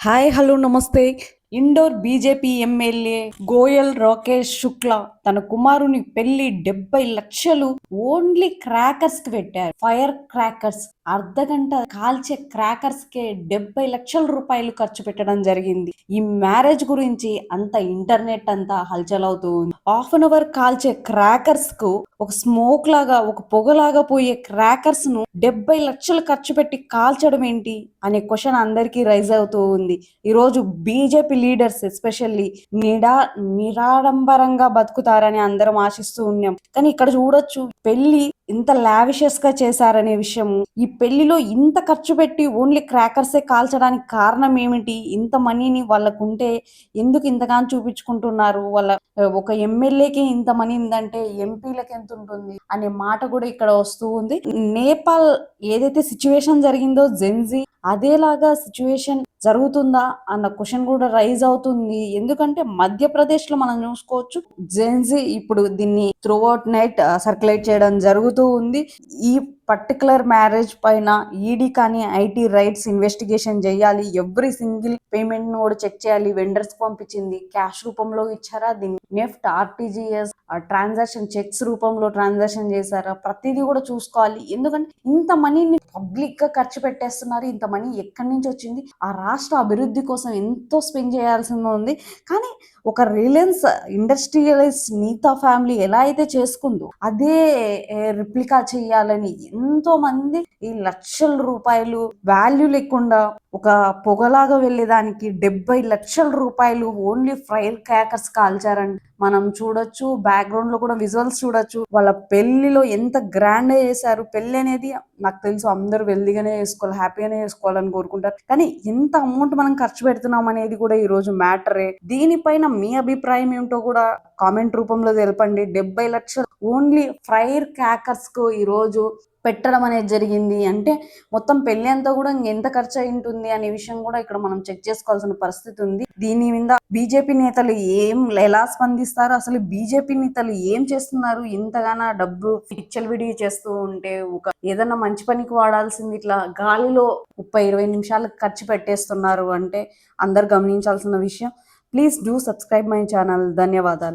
Hi hello నమస్తే. Indore BJP MLA Goyal Rakesh Shukla తన కుమారుని పెళ్లి 70 లక్షలు ఓన్లీ క్రాకర్స్ కి పెట్టారు. ఫైర్ క్రాకర్స్ అర్ధగంట కాల్చే క్రాకర్స్ కే 70 లక్షల రూపాయలు ఖర్చు పెట్టడం జరిగింది. ఈ మ్యారేజ్ గురించి అంత ఇంటర్నెట్ అంతా హల్చల్ అవుతూ ఉంది. హాఫ్ అన్ అవర్ కాల్చే క్రాకర్స్ కు ఒక స్మోక్ లాగా ఒక పొగలాగా పోయే క్రాకర్స్ ను 70 లక్షలు ఖర్చు పెట్టి కాల్చడం ఏంటి అనే క్వశ్చన్ అందరికీ రైజ్ అవుతూ ఉంది. ఈ రోజు బీజేపీ లీడర్స్ ఎస్పెషల్లీ నిరాడంబరంగా బతుకుతారని అందరం ఆశిస్తూ ఉన్నాం. కానీ ఇక్కడ చూడొచ్చు పెళ్లి ఇంత లావిషియస్ గా చేశారనే విషయం. ఈ పెళ్లిలో ఇంత ఖర్చు పెట్టి ఓన్లీ క్రాకర్సే కాల్చడానికి కారణం ఏమిటి? ఇంత మనీని వాళ్ళకుంటే ఎందుకు ఇంతగానో చూపించుకుంటున్నారు? వాళ్ళ ఒక ఎమ్మెల్యేకి ఇంత మనీ ఉందంటే ఎంపీలకు ఎంత ఉంటుంది అనే మాట కూడా ఇక్కడ వస్తూ ఉంది. నేపాల్ ఏదైతే సిచ్యువేషన్ జరిగిందో జెన్జీ అదేలాగా సిచ్యువేషన్ జరుగుతుందా అన్న క్వశ్చన్ కూడా రైజ్ అవుతుంది. ఎందుకంటే మధ్యప్రదేశ్ లో మనం చూసుకోవచ్చు జెన్జీ ఇప్పుడు దీన్ని త్రూ అవుట్ నైట్ సర్క్యులేట్ చేయడం జరుగుతూ ఉంది. ఈ పర్టికులర్ మ్యారేజ్ పైన ఈడీ కానీ ఐటీ రైట్స్ ఇన్వెస్టిగేషన్ చేయాలి. ఎవ్రీ సింగిల్ పేమెంట్ ను కూడా చెక్ చేయాలి. వెండర్స్ పంపించింది క్యాష్ రూపంలో ఇచ్చారా, దీన్ని నెఫ్ట్ ఆర్టీజీఎస్ ట్రాన్సాక్షన్ చెక్స్ రూపంలో ట్రాన్సాక్షన్ చేశారా, ప్రతిదీ కూడా చూసుకోవాలి. ఎందుకంటే ఇంత మనీని పబ్లిక్ గా ఖర్చు పెట్టేస్తున్నారు. ఇంత మనీ ఎక్కడి నుంచి వచ్చింది? ఆ రాష్ట్ర అభివృద్ధి కోసం ఎంతో స్పెండ్ చేయాల్సింది ఉంది. కానీ ఒక రిలయన్స్ ఇండస్ట్రియలిస్ట్ నీతా ఫ్యామిలీ ఎలా అయితే చేసుకుందో అదే రిప్లికా చేయాలని ఎంతో మంది ఈ లక్షల రూపాయలు వాల్యూ లేకుండా ఒక పొగలాగా వెళ్ళేదానికి 70 లక్షల రూపాయలు ఓన్లీ ఫైర్ క్రాకర్స్ కాల్చారండి. మనం చూడొచ్చు, బ్యాక్గ్రౌండ్ లో కూడా విజువల్స్ చూడొచ్చు. వాళ్ళ పెళ్లిలో ఎంత గ్రాండ్ గా చేశారు. పెళ్లి అనేది నాకు తెలుసు అందరూ వెల్దిగానే చేసుకోవాలి, హ్యాపీగానే చేసుకోవాలని కోరుకుంటారు. కానీ ఎంత అమౌంట్ మనం ఖర్చు పెడుతున్నాం అనేది కూడా ఈ రోజు మ్యాటరే. దీనిపైన మీ అభిప్రాయం ఏమిటో కూడా కామెంట్ రూపంలో తెలపండి. 70 లక్షలు ఓన్లీ ఫైర్ క్రాకర్స్ కు ఈ రోజు పెట్టడం అనేది జరిగింది అంటే మొత్తం పెళ్లి అంతా కూడా ఎంత ఖర్చు అయి ఉంటుంది అనే విషయం కూడా ఇక్కడ మనం చెక్ చేసుకోవాల్సిన పరిస్థితి ఉంది. దీని మీద బీజేపీ నేతలు ఎలా స్పందిస్తారు, అసలు బీజేపీ నేతలు ఏం చేస్తున్నారు? ఇంతగానో డబ్బు విచ్చలవిడి చేస్తూ ఉంటే ఒక ఏదన్నా మంచి పనికి వాడాల్సింది ఇట్లా గాలిలో 30-20 నిమిషాలు ఖర్చు పెట్టేస్తున్నారు అంటే అందరు గమనించాల్సిన విషయం. Please do subscribe my channel. ధన్యవాదాలు.